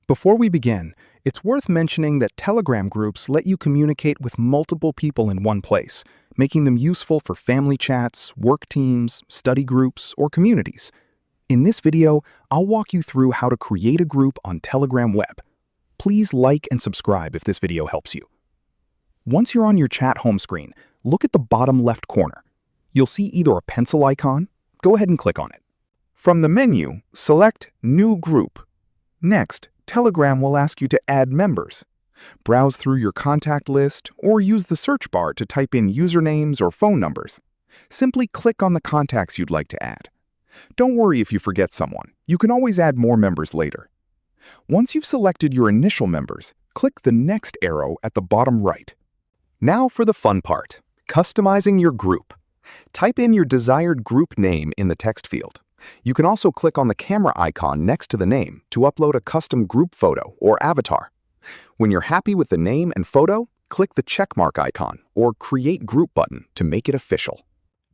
Before we begin, it's worth mentioning that Telegram groups let you communicate with multiple people in one place, making them useful for family chats, work teams, study groups, or communities. In this video, I'll walk you through how to create a group on Telegram Web. Please like and subscribe if this video helps you. Once you're on your chat home screen, look at the bottom left corner. You'll see either a pencil icon. Go ahead and click on it. From the menu, select New Group. Next, Telegram will ask you to add members. Browse through your contact list or use the search bar to type in usernames or phone numbers. Simply click on the contacts you'd like to add. Don't worry if you forget someone. You can always add more members later. Once you've selected your initial members, click the next arrow at the bottom right. Now for the fun part, customizing your group. Type in your desired group name in the text field. You can also click on the camera icon next to the name to upload a custom group photo or avatar. When you're happy with the name and photo, click the checkmark icon or Create Group button to make it official.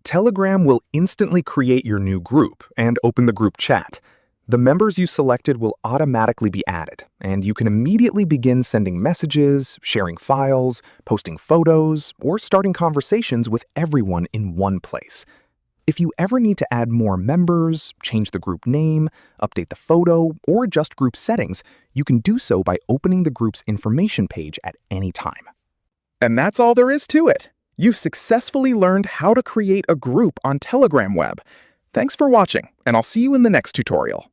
Telegram will instantly create your new group and open the group chat. The members you selected will automatically be added, and you can immediately begin sending messages, sharing files, posting photos, or starting conversations with everyone in one place. If you ever need to add more members, change the group name, update the photo, or adjust group settings, you can do so by opening the group's information page at any time. And that's all there is to it. You've successfully learned how to create a group on Telegram Web. Thanks for watching, and I'll see you in the next tutorial.